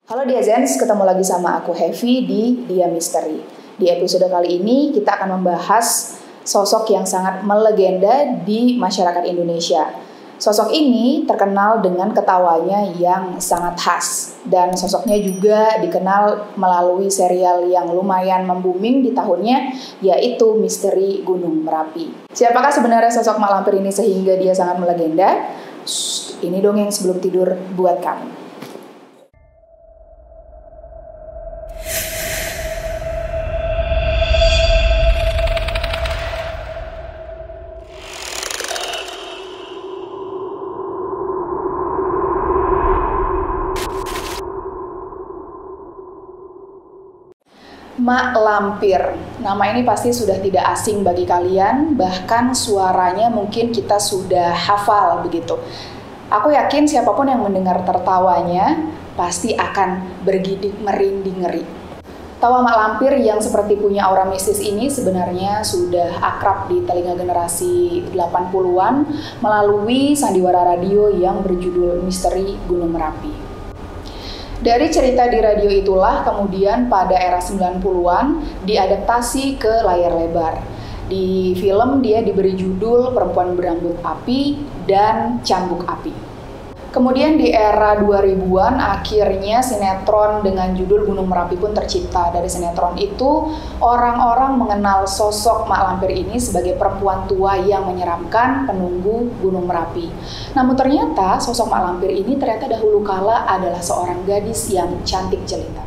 Halo Diazens, ketemu lagi sama aku Heavy di Dia Misteri. Di episode kali ini kita akan membahas sosok yang sangat melegenda di masyarakat Indonesia. Sosok ini terkenal dengan ketawanya yang sangat khas. Dan sosoknya juga dikenal melalui serial yang lumayan membooming di tahunnya, yaitu Misteri Gunung Merapi. Siapakah sebenarnya sosok Mak Lampir ini sehingga dia sangat melegenda? Ini dongeng sebelum tidur buat kamu. Mak Lampir, nama ini pasti sudah tidak asing bagi kalian, bahkan suaranya mungkin kita sudah hafal begitu. Aku yakin siapapun yang mendengar tertawanya pasti akan bergidik merinding ngeri. Tawa Mak Lampir yang seperti punya aura mistis ini sebenarnya sudah akrab di telinga generasi 80-an melalui sandiwara radio yang berjudul Misteri Gunung Merapi. Dari cerita di radio itulah kemudian pada era 90-an diadaptasi ke layar lebar. Di film dia diberi judul Perempuan Berambut Api dan Cambuk Api. Kemudian di era 2000-an akhirnya sinetron dengan judul Gunung Merapi pun tercipta. Dari sinetron itu orang-orang mengenal sosok Mak Lampir ini sebagai perempuan tua yang menyeramkan penunggu Gunung Merapi. Namun ternyata sosok Mak Lampir ini ternyata dahulu kala adalah seorang gadis yang cantik jelita.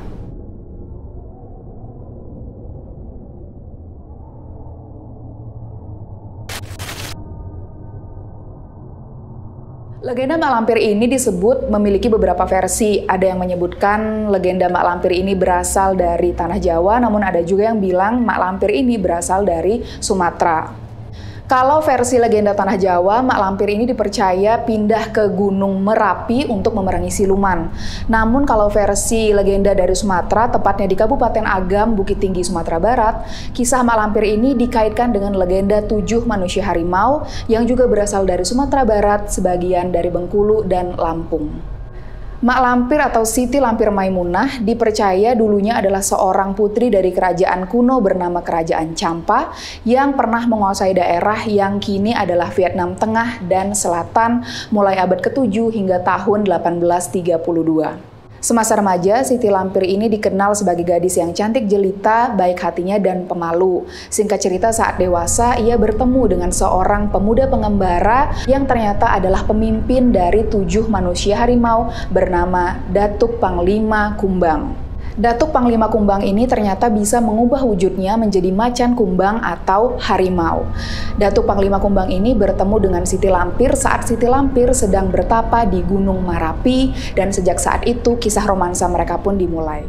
Legenda Mak Lampir ini disebut memiliki beberapa versi. Ada yang menyebutkan legenda Mak Lampir ini berasal dari Tanah Jawa, namun ada juga yang bilang Mak Lampir ini berasal dari Sumatera. Kalau versi legenda Tanah Jawa, Mak Lampir ini dipercaya pindah ke Gunung Merapi untuk memerangi siluman. Namun kalau versi legenda dari Sumatera, tepatnya di Kabupaten Agam, Bukit Tinggi, Sumatera Barat, kisah Mak Lampir ini dikaitkan dengan legenda 7 manusia harimau yang juga berasal dari Sumatera Barat, sebagian dari Bengkulu dan Lampung. Mak Lampir atau Siti Lampir Maimunah dipercaya dulunya adalah seorang putri dari kerajaan kuno bernama Kerajaan Champa yang pernah menguasai daerah yang kini adalah Vietnam Tengah dan Selatan mulai abad ke-7 hingga tahun 1832. Semasa remaja, Siti Lampir ini dikenal sebagai gadis yang cantik jelita, baik hatinya dan pemalu. Singkat cerita, saat dewasa, ia bertemu dengan seorang pemuda pengembara yang ternyata adalah pemimpin dari 7 manusia harimau bernama Datuk Panglima Kumbang. Datuk Panglima Kumbang ini ternyata bisa mengubah wujudnya menjadi macan kumbang atau harimau. Datuk Panglima Kumbang ini bertemu dengan Siti Lampir saat Siti Lampir sedang bertapa di Gunung Merapi, dan sejak saat itu kisah romansa mereka pun dimulai.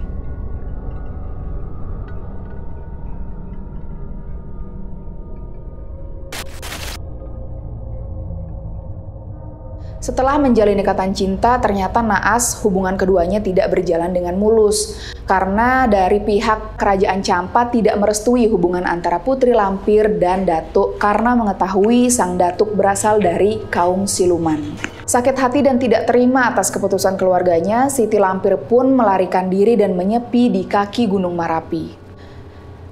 Setelah menjalin ikatan cinta, ternyata naas hubungan keduanya tidak berjalan dengan mulus. Karena dari pihak Kerajaan Champa tidak merestui hubungan antara Putri Lampir dan Datuk karena mengetahui sang Datuk berasal dari kaum siluman. Sakit hati dan tidak terima atas keputusan keluarganya, Siti Lampir pun melarikan diri dan menyepi di kaki Gunung Merapi.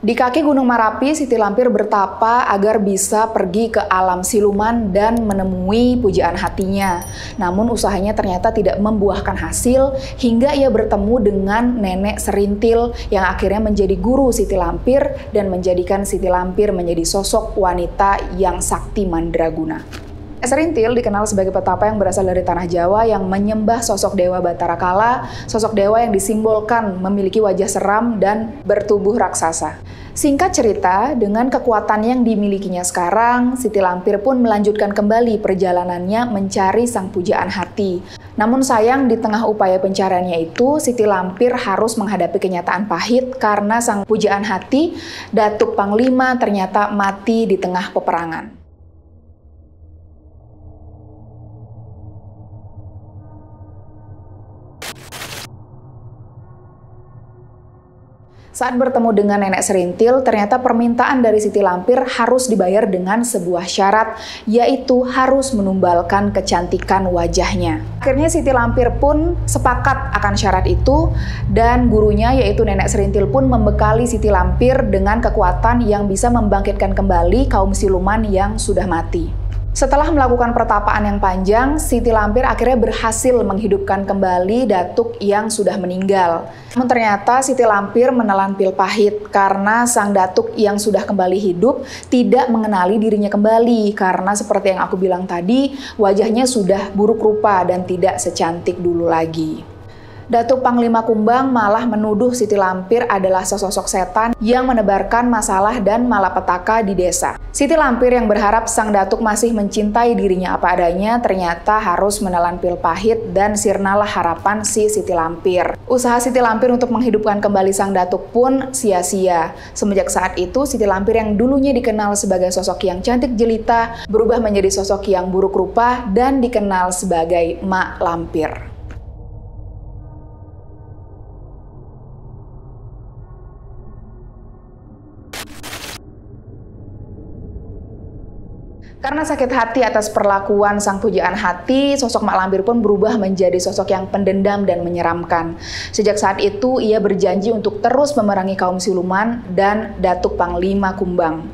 Di kaki Gunung Merapi, Siti Lampir bertapa agar bisa pergi ke alam siluman dan menemui pujaan hatinya. Namun usahanya ternyata tidak membuahkan hasil hingga ia bertemu dengan nenek Serintil yang akhirnya menjadi guru Siti Lampir dan menjadikan Siti Lampir menjadi sosok wanita yang sakti mandraguna. Serintil dikenal sebagai petapa yang berasal dari Tanah Jawa yang menyembah sosok Dewa Batara Kala, sosok dewa yang disimbolkan memiliki wajah seram dan bertubuh raksasa. Singkat cerita, dengan kekuatan yang dimilikinya sekarang, Siti Lampir pun melanjutkan kembali perjalanannya mencari sang pujaan hati. Namun sayang di tengah upaya pencariannya itu, Siti Lampir harus menghadapi kenyataan pahit karena sang pujaan hati, Datuk Panglima, ternyata mati di tengah peperangan. Saat bertemu dengan Nenek Serintil, ternyata permintaan dari Siti Lampir harus dibayar dengan sebuah syarat, yaitu harus menumbalkan kecantikan wajahnya. Akhirnya Siti Lampir pun sepakat akan syarat itu, dan gurunya yaitu Nenek Serintil pun membekali Siti Lampir dengan kekuatan yang bisa membangkitkan kembali kaum siluman yang sudah mati. Setelah melakukan pertapaan yang panjang, Siti Lampir akhirnya berhasil menghidupkan kembali datuk yang sudah meninggal. Namun ternyata Siti Lampir menelan pil pahit karena sang datuk yang sudah kembali hidup tidak mengenali dirinya kembali karena seperti yang aku bilang tadi, wajahnya sudah buruk rupa dan tidak secantik dulu lagi. Datuk Panglima Kumbang malah menuduh Siti Lampir adalah sesosok setan yang menebarkan masalah dan malapetaka di desa. Siti Lampir yang berharap sang datuk masih mencintai dirinya apa adanya ternyata harus menelan pil pahit dan sirnalah harapan si Siti Lampir. Usaha Siti Lampir untuk menghidupkan kembali sang datuk pun sia-sia. Semenjak saat itu Siti Lampir yang dulunya dikenal sebagai sosok yang cantik jelita berubah menjadi sosok yang buruk rupa dan dikenal sebagai Mak Lampir. Karena sakit hati atas perlakuan sang pujaan hati, sosok Mak Lampir pun berubah menjadi sosok yang pendendam dan menyeramkan. Sejak saat itu, ia berjanji untuk terus memerangi kaum siluman dan Datuk Panglima Kumbang.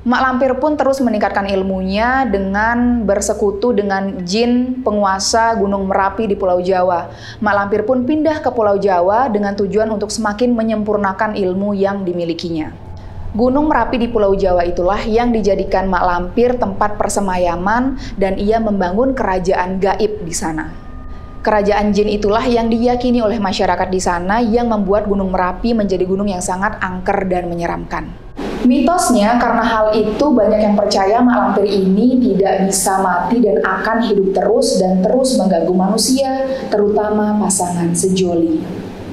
Mak Lampir pun terus meningkatkan ilmunya dengan bersekutu dengan jin penguasa Gunung Merapi di Pulau Jawa. Mak Lampir pun pindah ke Pulau Jawa dengan tujuan untuk semakin menyempurnakan ilmu yang dimilikinya. Gunung Merapi di Pulau Jawa itulah yang dijadikan Mak Lampir tempat persemayaman dan ia membangun kerajaan gaib di sana. Kerajaan jin itulah yang diyakini oleh masyarakat di sana yang membuat Gunung Merapi menjadi gunung yang sangat angker dan menyeramkan. Mitosnya karena hal itu banyak yang percaya Mak Lampir ini tidak bisa mati dan akan hidup terus dan terus mengganggu manusia, terutama pasangan sejoli.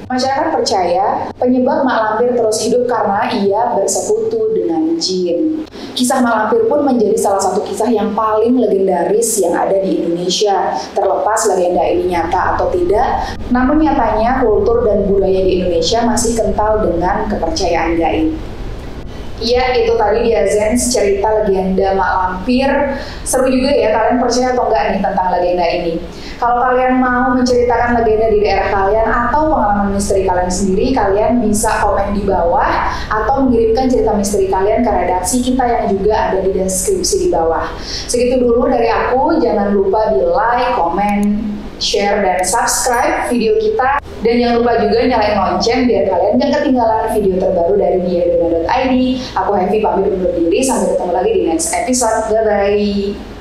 Masyarakat percaya penyebab Mak Lampir terus hidup karena ia bersekutu dengan jin. Kisah Mak Lampir pun menjadi salah satu kisah yang paling legendaris yang ada di Indonesia. Terlepas legenda ini nyata atau tidak, namun nyatanya kultur dan budaya di Indonesia masih kental dengan kepercayaan gaib. Ya, itu tadi dia Zens cerita legenda Mak Lampir. Seru juga ya, kalian percaya atau enggak nih tentang legenda ini? Kalau kalian mau menceritakan legenda di daerah kalian atau pengalaman misteri kalian sendiri, kalian bisa komen di bawah atau mengirimkan cerita misteri kalian ke redaksi kita yang juga ada di deskripsi di bawah. Segitu dulu dari aku, jangan lupa di like, komen, share, dan subscribe video kita. Dan jangan lupa juga nyalain lonceng biar kalian gak ketinggalan video terbaru dari diadona.id. Aku Heavy pamit undur diri, sampai ketemu lagi di next episode. Bye-bye.